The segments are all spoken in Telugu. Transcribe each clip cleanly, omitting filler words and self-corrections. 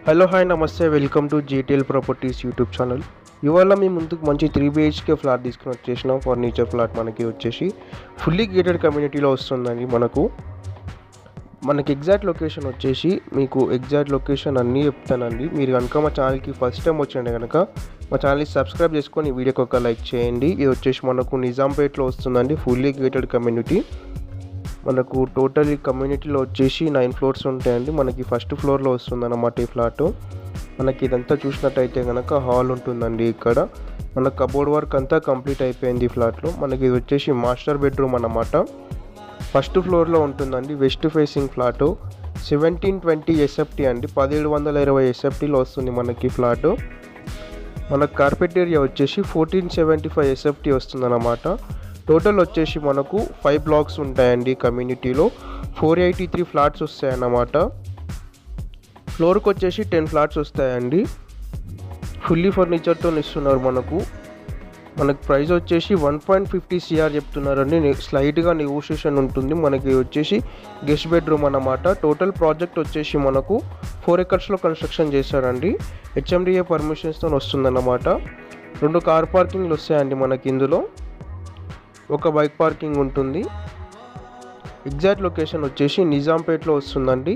హలో హాయ్ నమస్తే, welcome to GTL properties YouTube channel. ఇవాళ మీ ముందుకు మంచి 3 BHK ఫ్లాట్ తీసుకుని వచ్చేసినాం. ఫర్నిచర్ ఫ్లాట్ మనకి వచ్చేసి ఫుల్లీ గేటెడ్ కమ్యూనిటీలో వస్తుందండి. మనకి ఎగ్జాక్ట్ లొకేషన్ వచ్చేసి మీకు ఎగ్జాక్ట్ లొకేషన్ అన్నీ చెప్తానండి. మీరు కనుక మా ఛానల్కి ఫస్ట్ టైం వచ్చినట్టే కనుక మా ఛానల్ని సబ్స్క్రైబ్ చేసుకొని ఈ వీడియోకి ఒక లైక్ చేయండి. ఇది వచ్చేసి మనకు నిజాంపేట్లో వస్తుందండి. Fully gated community. మనకు టోటల్ ఈ కమ్యూనిటీలో వచ్చేసి 9 ఫ్లోర్స్ ఉంటాయండి. మనకి ఫస్ట్ ఫ్లోర్లో వస్తుందన్నమాట ఈ ఫ్లాట్. మనకి ఇదంతా చూసినట్టయితే కనుక హాల్ ఉంటుందండి. ఇక్కడ మన కబోర్డ్ వర్క్ అంతా కంప్లీట్ అయిపోయింది ఈ ఫ్లాట్లో. మనకి ఇది వచ్చేసి మాస్టర్ బెడ్రూమ్ అన్నమాట. ఫస్ట్ ఫ్లోర్లో ఉంటుందండి. West facing flat. 1720 SFT అండి, 1720 SFTలో వస్తుంది మనకి ఫ్లాట్. మన కార్పెట్ ఏరియా వచ్చేసి 1475 SFT వస్తుందన్నమాట. టోటల్ వచ్చేసి మనకు 5 బ్లాక్స్ ఉంటాయండి కమ్యూనిటీలో. 483 ఫ్లాట్స్ వస్తాయన్నమాట. ఫ్లోర్కి వచ్చేసి 10 ఫ్లాట్స్ వస్తాయండి. ఫుల్లీ ఫర్నిచర్తో ఇస్తున్నారు. మనకు ప్రైస్ వచ్చేసి 1.50 CR చెప్తున్నారండి. స్లైట్గా నెగోషియేషన్ ఉంటుంది. మనకి వచ్చేసి గెస్ట్ బెడ్రూమ్ అన్నమాట. టోటల్ ప్రాజెక్ట్ వచ్చేసి మనకు 4 acresలో కన్స్ట్రక్షన్ చేశారండి. HMDA పర్మిషన్స్తో వస్తుందన్నమాట. 2 కార్ పార్కింగ్లు వస్తాయండి మనకి. ఇందులో ఒక బైక్ పార్కింగ్ ఉంటుంది. ఎగ్జాక్ట్ లొకేషన్ వచ్చేసి నిజాంపేట్లో వస్తుందండి.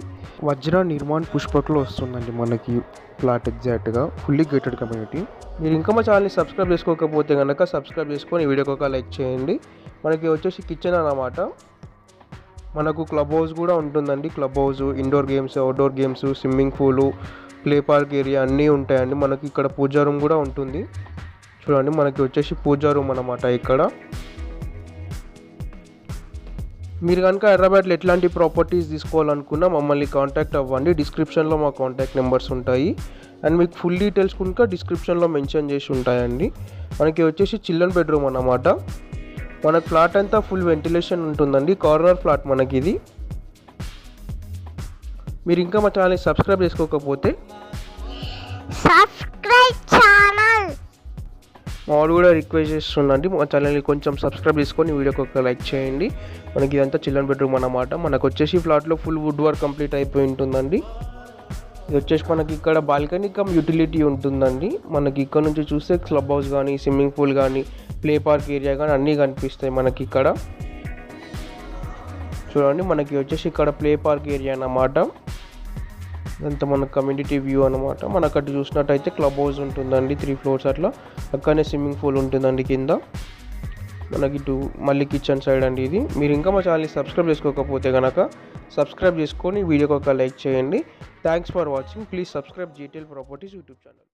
వజ్ర నిర్మాణ్ పుష్పక్లో వస్తుందండి మనకి ఫ్లాట్ ఎగ్జాక్ట్గా. Fully gated community. మీరు ఇంకా మా ఛానల్ని సబ్స్క్రైబ్ చేసుకోకపోతే కనుక సబ్స్క్రైబ్ చేసుకొని వీడియోకి ఒక లైక్ చేయండి. మనకి వచ్చేసి కిచెన్ అన్నమాట. మనకు క్లబ్ హౌస్ కూడా ఉంటుందండి. Club house, indoor games, outdoor games, swimming pool, play park area అన్నీ ఉంటాయండి. మనకి ఇక్కడ పూజా రూమ్ కూడా ఉంటుంది. చూడండి, మనకి వచ్చేసి పూజా రూమ్ అన్నమాట ఇక్కడ. మీరు కనుక హైదరాబాద్లో ఎట్లాంటి ప్రాపర్టీస్ తీసుకోవాలనుకున్నా మమ్మల్ని కాంటాక్ట్ అవ్వండి. డిస్క్రిప్షన్లో మా కాంటాక్ట్ నెంబర్స్ ఉంటాయి. అండ్ మీకు ఫుల్ డీటెయిల్స్ కనుక డిస్క్రిప్షన్లో మెన్షన్ చేసి ఉంటాయండి. మనకి వచ్చేసి చిల్డ్రన్ బెడ్రూమ్ అన్నమాట. మనకు ఫ్లాట్ అంతా ఫుల్ వెంటిలేషన్ ఉంటుందండి. కార్నర్ ఫ్లాట్ మనకి ఇది. మీరు ఇంకా మా ఛానల్ని సబ్స్క్రైబ్ చేసుకోకపోతే మామూలు కూడా రిక్వెస్ట్ చేస్తుందండి. మా ఛానల్ని కొంచెం సబ్స్క్రైబ్ చేసుకొని వీడియోకి ఒక లైక్ చేయండి. మనకి ఇదంతా చిల్డ్రన్ బెడ్రూమ్ అన్నమాట. మనకు వచ్చేసి ఫ్లాట్లో ఫుల్ వుడ్ వర్క్ కంప్లీట్ అయిపోయి ఉంటుందండి. ఇది వచ్చేసి మనకి ఇక్కడ బాల్కనీ కమ్ యూటిలిటీ ఉంటుందండి. మనకి ఇక్కడ నుంచి చూస్తే క్లబ్ హౌస్ కానీ, స్విమ్మింగ్ పూల్ కానీ, ప్లే పార్క్ ఏరియా కానీ అన్నీ కనిపిస్తాయి మనకి ఇక్కడ. చూడండి, మనకి వచ్చేసి ఇక్కడ ప్లే పార్క్ ఏరియా అన్నమాట. ఇదంతా మన కమ్యూనిటీ వ్యూ అనమాట. మనకు అటు చూసినట్టయితే క్లబ్ హౌస్ ఉంటుందండి, 3 ఫ్లోర్స్ అట్లా. అక్కడనే స్విమ్మింగ్ పూల్ ఉంటుందండి కింద. మనకి ఇటు మళ్ళీ కిచెన్ సైడ్ అండి ఇది. మీరు ఇంకా మా ఛానల్ని సబ్స్క్రైబ్ చేసుకోకపోతే కనుక సబ్స్క్రైబ్ చేసుకొని వీడియోకి ఒక లైక్ చేయండి. Thanks for watching. Please subscribe GTL properties YouTube channel.